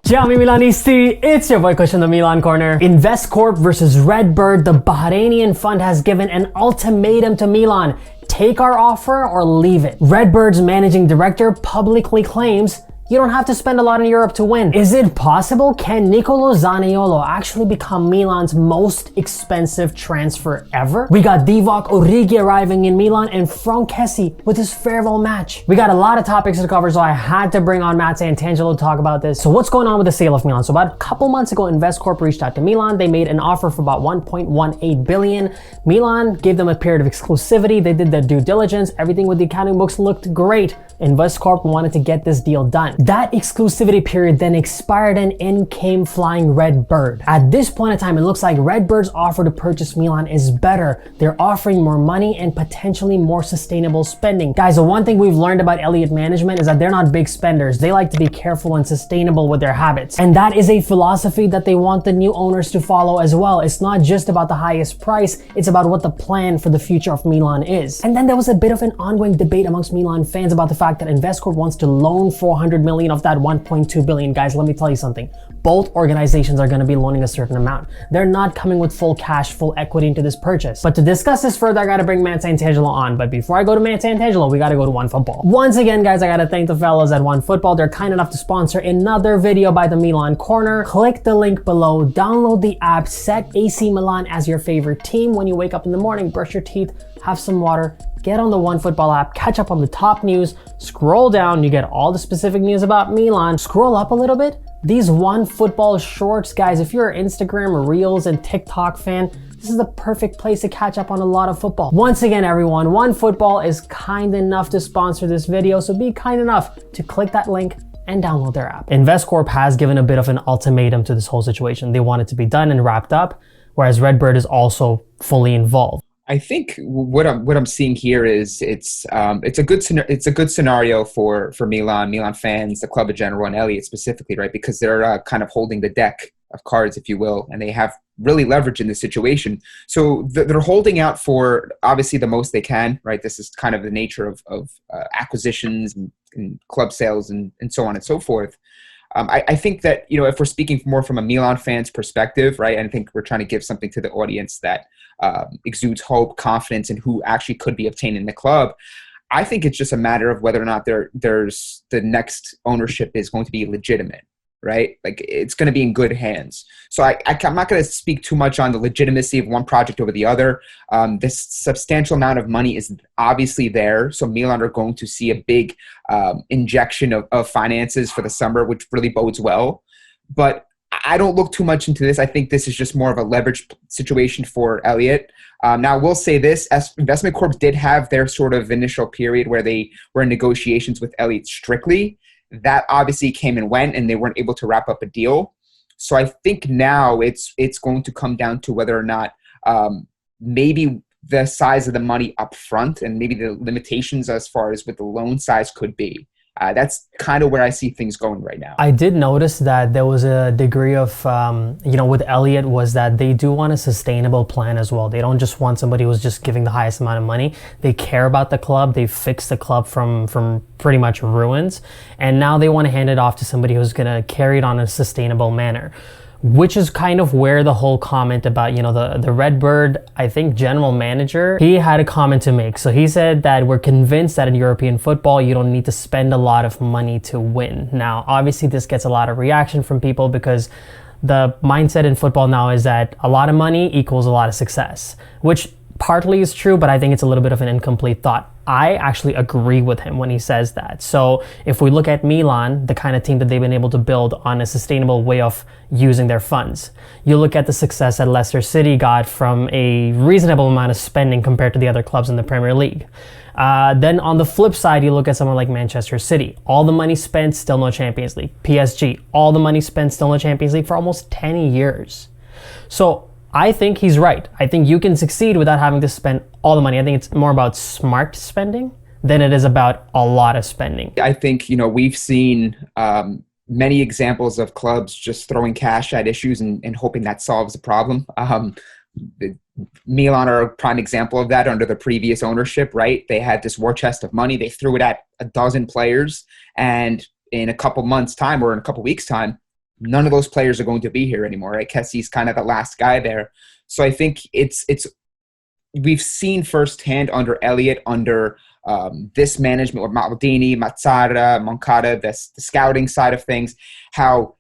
Ciao Milanisti, it's your boy Kush in the Milan Corner. INVESTCORP versus Redbird, the Bahrainian fund has given an ultimatum to Milan. Take our offer or leave it. Redbird's managing director publicly claims you don't have to spend a lot in Europe to win. Is it possible? Can Nicolo Zaniolo actually become Milan's most expensive transfer ever? We got Divock Origi arriving in Milan and Franck Kessie with his farewell match. We got a lot of topics to cover, so I had to bring on Matt Santangelo to talk about this. So what's going on with the sale of Milan? So about a couple months ago, INVESTCORP reached out to Milan. They made an offer for about 1.18 billion. Milan gave them a period of exclusivity. They did their due diligence. Everything with the accounting books looked great. INVESTCORP wanted to get this deal done. That exclusivity period then expired and in came flying Redbird. At this point in time, it looks like Redbird's offer to purchase Milan is better. They're offering more money and potentially more sustainable spending. Guys, the one thing we've learned about Elliott management is that they're not big spenders. They like to be careful and sustainable with their habits. And that is a philosophy that they want the new owners to follow as well. It's not just about the highest price, it's about what the plan for the future of Milan is. And then there was a bit of an ongoing debate amongst Milan fans about the fact that INVESTCORP wants to loan 400 million of that 1.2 billion. Guys, let me tell you something. Both organizations are going to be loaning a certain amount. They're not coming with full cash, full equity into this purchase. But to discuss this further, I got to bring Matt Santangelo on. But before I go to Matt Santangelo, we got to go to OneFootball. Once again, guys, I got to thank the fellows at OneFootball. They're kind enough to sponsor another video by the Milan Corner. Click the link below, download the app, set AC Milan as your favorite team. When you wake up in the morning, brush your teeth, have some water, get on the OneFootball app, catch up on the top news, scroll down, you get all the specific news about Milan. Scroll up a little bit. These OneFootball shorts, guys, if you're an Instagram, Reels, and TikTok fan, this is the perfect place to catch up on a lot of football. Once again, everyone, OneFootball is kind enough to sponsor this video, so be kind enough to click that link and download their app. INVESTCORP has given a bit of an ultimatum to this whole situation. They want it to be done and wrapped up, whereas Redbird is also fully involved. I think what I'm seeing here is it's a good scenario for Milan fans, the club in general, and Elliott specifically, right? Because they're kind of holding the deck of cards, if you will, and they have really leverage in this situation. So they're holding out for obviously the most they can, right? This is kind of the nature of acquisitions and club sales and so on and so forth. I think that, you know, if we're speaking more from a Milan fan's perspective, right, and I think we're trying to give something to the audience that exudes hope, confidence in who actually could be obtained in the club, I think it's just a matter of whether or not there's the next ownership is going to be legitimate, right? Like, it's going to be in good hands. So I'm not going to speak too much on the legitimacy of one project over the other. This substantial amount of money is obviously there. So Milan are going to see a big injection of finances for the summer, which really bodes well. But I don't look too much into this. I think this is just more of a leverage situation for Elliott. Now, I will say this, as Investment Corp did have their sort of initial period where they were in negotiations with Elliott strictly. That obviously came and went, and they weren't able to wrap up a deal. So I think now it's going to come down to whether or not maybe the size of the money up front and maybe the limitations as far as what the loan size could be. That's kind of where I see things going right now. I did notice that there was a degree of, with Elliott, was that they do want a sustainable plan as well. They don't just want somebody who's just giving the highest amount of money. They care about the club. They fixed the club from pretty much ruins. And now they want to hand it off to somebody who's going to carry it on in a sustainable manner. Which is kind of where the whole comment about, the Redbird, I think, general manager, he had a comment to make. So he said that we're convinced that in European football, you don't need to spend a lot of money to win. Now, obviously, this gets a lot of reaction from people because the mindset in football now is that a lot of money equals a lot of success, which partly is true, but I think it's a little bit of an incomplete thought. I actually agree with him when he says that. So if we look at Milan, the kind of team that they've been able to build on a sustainable way of using their funds, you look at the success that Leicester City got from a reasonable amount of spending compared to the other clubs in the Premier League. Then on the flip side, you look at someone like Manchester City. All the money spent, still no Champions League. PSG, all the money spent, still no Champions League for almost 10 years. So I think he's right. I think you can succeed without having to spend all the money. I think it's more about smart spending than it is about a lot of spending. I think, we've seen many examples of clubs just throwing cash at issues and hoping that solves the problem. Milan are a prime example of that under the previous ownership, right? They had this war chest of money. They threw it at a dozen players, and in a couple months' time or in a couple weeks' time, none of those players are going to be here anymore, right? Kessie's kind of the last guy there. So I think we've seen firsthand under Elliott, under this management with Maldini, Mazzara, Moncada, the scouting side of things, how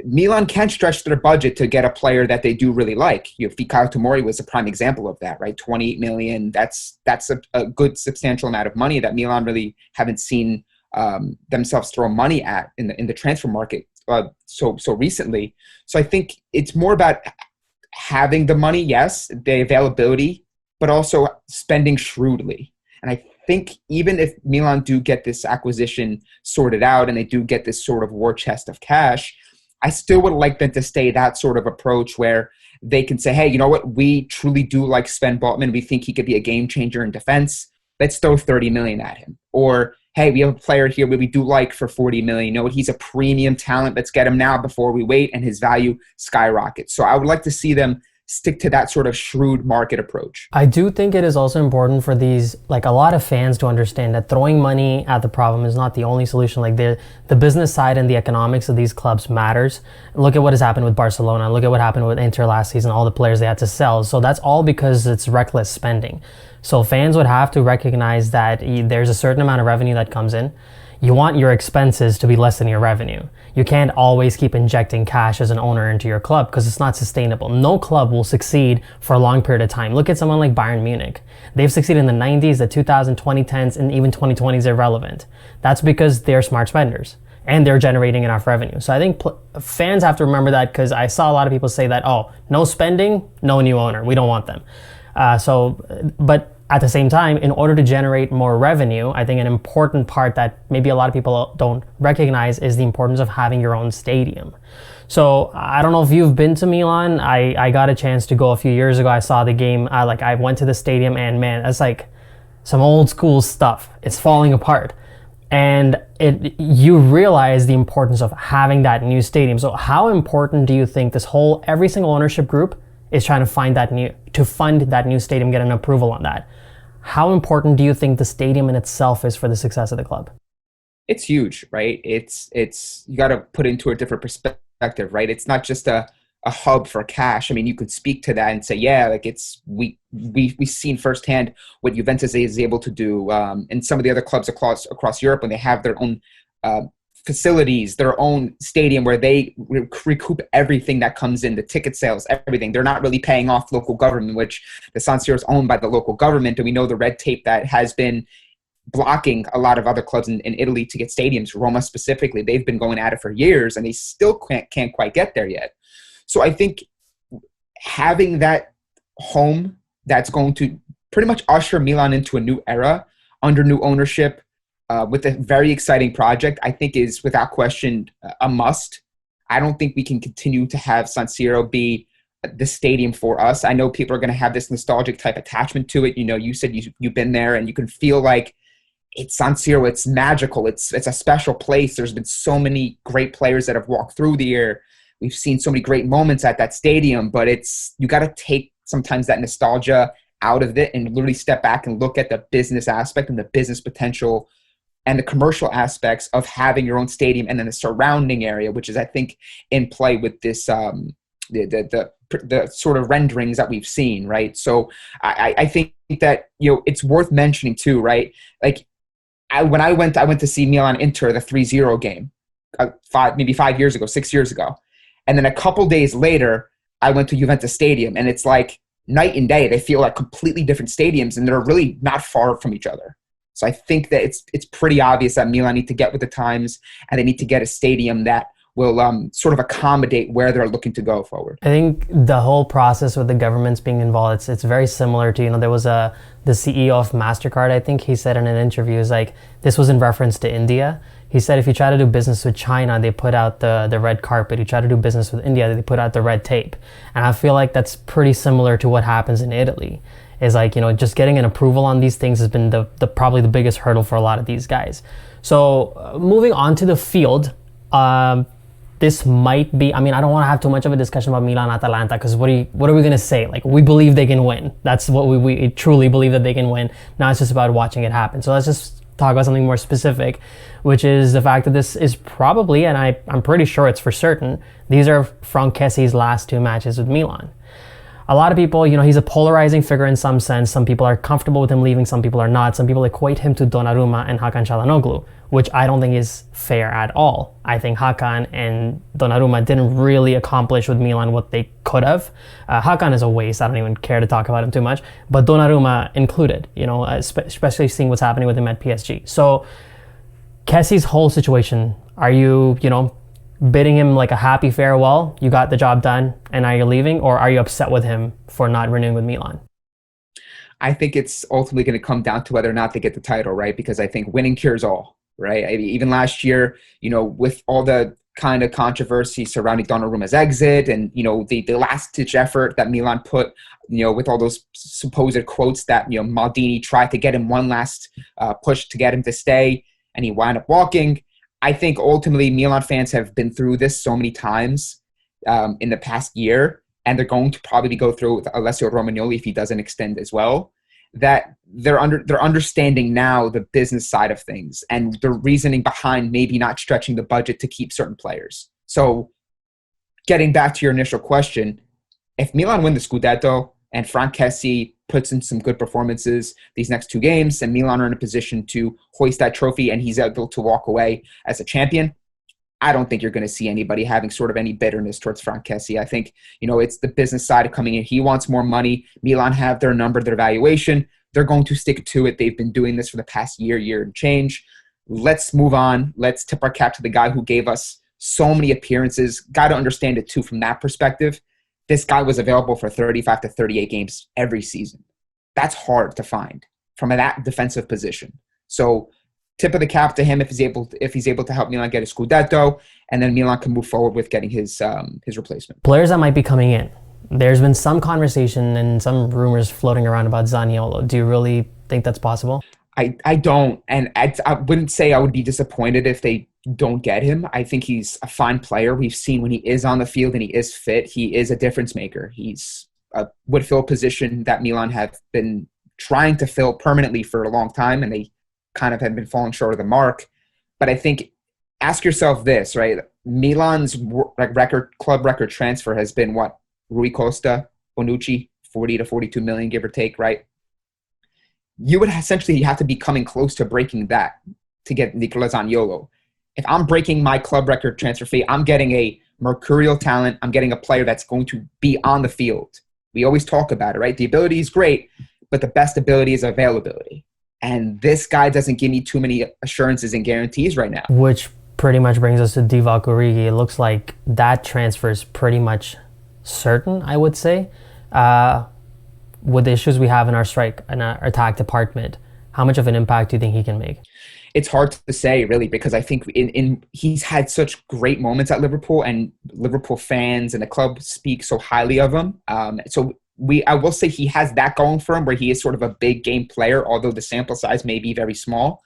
Milan can stretch their budget to get a player that they do really like. Fikayo Tomori was a prime example of that, right? 28 million. That's a good substantial amount of money that Milan really haven't seen themselves throw money at in the transfer market so recently. So I think it's more about having the money, yes, the availability, but also spending shrewdly. And I think even if Milan do get this acquisition sorted out and they do get this sort of war chest of cash, I still would like them to stay that sort of approach where they can say, hey, you know what? We truly do like Sven Botman. We think he could be a game changer in defense. Let's throw 30 million at him. Or, hey, we have a player here we do like for 40 million. You know what? He's a premium talent. Let's get him now before we wait, and his value skyrockets. So I would like to see them stick to that sort of shrewd market approach. I do think it is also important for these, like, a lot of fans to understand that throwing money at the problem is not the only solution. Like, the business side and the economics of these clubs matters. Look at what has happened with Barcelona. Look at what happened with Inter last season, all the players they had to sell. So that's all because it's reckless spending. So fans would have to recognize that there's a certain amount of revenue that comes in. You want your expenses to be less than your revenue. You can't always keep injecting cash as an owner into your club because it's not sustainable. No club will succeed for a long period of time. Look at someone like Bayern Munich. They've succeeded in the 90s, the 2000s, 2010s, and even 2020s are relevant. That's because they're smart spenders and they're generating enough revenue. So I think fans have to remember that, because I saw a lot of people say that, oh, no spending, no new owner. We don't want them. But at the same time, in order to generate more revenue, I think an important part that maybe a lot of people don't recognize is the importance of having your own stadium. So I don't know if you've been to Milan. I got a chance to go a few years ago. I saw the game. I went to the stadium, and man, that's like some old school stuff. It's falling apart. And you realize the importance of having that new stadium. So how important do you think every single ownership group is trying to fund that new stadium, get an approval on that? How important do you think the stadium in itself is for the success of the club? It's huge, right? It's you got to put into a different perspective, right? It's not just a hub for cash. I mean, you could speak to that and say, yeah, like we've seen firsthand what Juventus is able to do, and some of the other clubs across Europe when they have their own facilities, their own stadium where they recoup everything that comes in, the ticket sales, everything. They're not really paying off local government, which the San Siro is owned by the local government. And we know the red tape that has been blocking a lot of other clubs in Italy to get stadiums. Roma specifically, they've been going at it for years and they still can't quite get there yet. So I think having that home that's going to pretty much usher Milan into a new era under new ownership, with a very exciting project, I think is without question a must. I don't think we can continue to have San Siro be the stadium for us. I know people are going to have this nostalgic type attachment to it. You know, you said you've been there and you can feel like it's San Siro. It's magical. It's a special place. There's been so many great players that have walked through the year. We've seen so many great moments at that stadium, but you got to take sometimes that nostalgia out of it and literally step back and look at the business aspect and the business potential and the commercial aspects of having your own stadium and then the surrounding area, which is, I think, in play with this, the sort of renderings that we've seen, right? So I think that, it's worth mentioning too, right? Like when I went to see Milan Inter, the 3-0 game, 5 years ago, 6 years ago. And then a couple days later, I went to Juventus Stadium, and it's like night and day. They feel like completely different stadiums, and they're really not far from each other. So I think that it's pretty obvious that Milan need to get with the times, and they need to get a stadium that will sort of accommodate where they're looking to go forward. I think the whole process with the governments being involved, it's very similar to, there was the CEO of MasterCard, I think he said in an interview, is like, this was in reference to India. He said if you try to do business with China, they put out the red carpet. You try to do business with India, they put out the red tape. And I feel like that's pretty similar to what happens in Italy. Is like, just getting an approval on these things has been probably the biggest hurdle for a lot of these guys. So moving on to the field, this might be, I don't want to have too much of a discussion about Milan Atalanta, because what are we going to say? Like, we believe they can win. That's what we truly believe, that they can win. Now it's just about watching it happen. So let's just talk about something more specific, which is the fact that this is probably, and I'm pretty sure it's for certain, these are Franck Kessie's last 2 matches with Milan. A lot of people, he's a polarizing figure in some sense. Some people are comfortable with him leaving, some people are not. Some people equate him to Donnarumma and Hakan Çalhanoğlu, which I don't think is fair at all. I think Hakan and Donnarumma didn't really accomplish with Milan what they could have. Hakan is a waste. I don't even care to talk about him too much. But Donnarumma included, especially seeing what's happening with him at PSG. So Kessie's whole situation, are you, bidding him like a happy farewell, you got the job done, and now you're leaving? Or are you upset with him for not renewing with Milan? I think it's ultimately going to come down to whether or not they get the title, right? Because I think winning cures all, right? I mean, even last year, with all the kind of controversy surrounding Donnarumma's exit and, the last-ditch effort that Milan put, with all those supposed quotes that, Maldini tried to get him one last push to get him to stay, and he wound up walking. I think ultimately Milan fans have been through this so many times in the past year, and they're going to probably go through with Alessio Romagnoli if he doesn't extend as well, that they're understanding now the business side of things and the reasoning behind maybe not stretching the budget to keep certain players. So getting back to your initial question, if Milan win the Scudetto and Franck Kessie puts in some good performances these next 2 games and Milan are in a position to hoist that trophy and he's able to walk away as a champion, I don't think you're going to see anybody having sort of any bitterness towards Franck Kessie. I think, it's the business side of coming in. He wants more money. Milan have their number, their valuation. They're going to stick to it. They've been doing this for the past year and change. Let's move on. Let's tip our cap to the guy who gave us so many appearances. Got to understand it too from that perspective. This guy was available for 35 to 38 games every season. That's hard to find from that defensive position. So tip of the cap to him if he's able to help Milan get a Scudetto, and then Milan can move forward with getting his replacement. Players that might be coming in. There's been some conversation and some rumors floating around about Zaniolo. Do you really think that's possible? I don't, and I wouldn't say I would be disappointed if they don't get him. I think he's a fine player. We've seen when he is on the field and he is fit, he is a difference maker. He's would fill a position that Milan have been trying to fill permanently for a long time, and they kind of have been falling short of the mark. But I think, ask yourself this, right? Milan's club record transfer has been what? Rui Costa, Bonucci, 40 to 42 million, give or take, right? You would essentially have to be coming close to breaking that to get Nicola Zaniolo. If I'm breaking my club record transfer fee, I'm getting a mercurial talent. I'm getting a player that's going to be on the field. We always talk about it, right? The ability is great, but the best ability is availability. And this guy doesn't give me too many assurances and guarantees right now. Which pretty much brings us to Divock Origi. It looks like that transfer is pretty much certain, I would say. With the issues we have in our strike and our attack department, how much of an impact do you think he can make? It's hard to say, really, because I think he's had such great moments at Liverpool, and Liverpool fans and the club speak so highly of him. I will say he has that going for him, where he is sort of a big game player, although the sample size may be very small.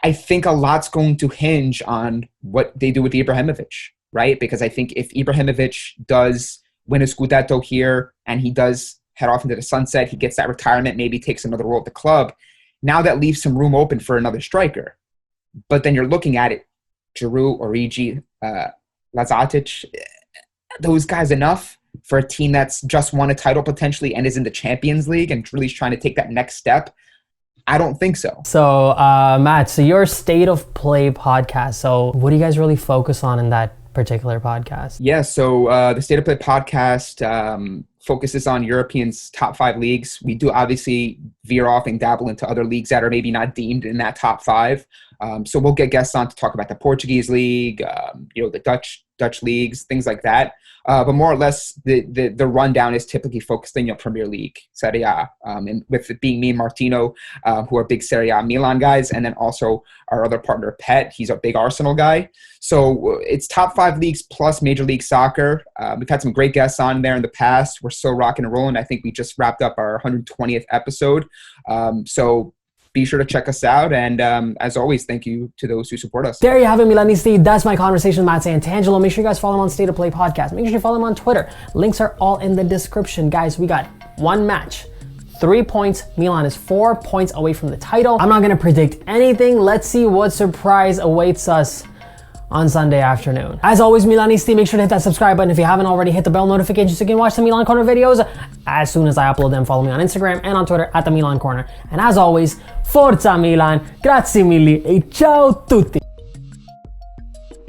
I think a lot's going to hinge on what they do with Ibrahimovic, right? Because I think if Ibrahimovic does win a Scudetto here and he does head off into the sunset, he gets that retirement, maybe takes another role at the club, now that leaves some room open for another striker. But then you're looking at it, Giroud, Origi, Lazatic, those guys enough for a team that's just won a title potentially and is in the Champions League and really is trying to take that next step? I don't think so. So, Matt, so your State of Play podcast, so what do you guys really focus on in that particular podcast? Yeah, so the State of Play podcast focuses on Europeans' top 5 leagues. We do obviously veer off and dabble into other leagues that are maybe not deemed in that top 5. So we'll get guests on to talk about the Portuguese league, the Dutch leagues, things like that. But more or less, the rundown is typically focused in Premier League, Serie A, and with it being me and Martino, who are big Serie A Milan guys, and then also our other partner, Pet. He's a big Arsenal guy. So it's top 5 leagues plus Major League Soccer. We've had some great guests on there in the past. We're still rocking and rolling. I think we just wrapped up our 120th episode. So be sure to check us out. And as always, thank you to those who support us. There you have it, Milanisti. That's my conversation with Matt Santangelo. Make sure you guys follow him on State of Play Podcast. Make sure you follow him on Twitter. Links are all in the description. Guys, we got one match 3 points. Milan is 4 points away from the title. I'm not gonna predict anything. Let's see what surprise awaits us on Sunday afternoon. As always, Milanisti, make sure to hit that subscribe button if you haven't already. Hit the bell notification so you can watch the Milan Corner videos as soon as I upload them. Follow me on Instagram and on Twitter at the Milan Corner. And as always, Forza Milan, grazie mille e ciao tutti!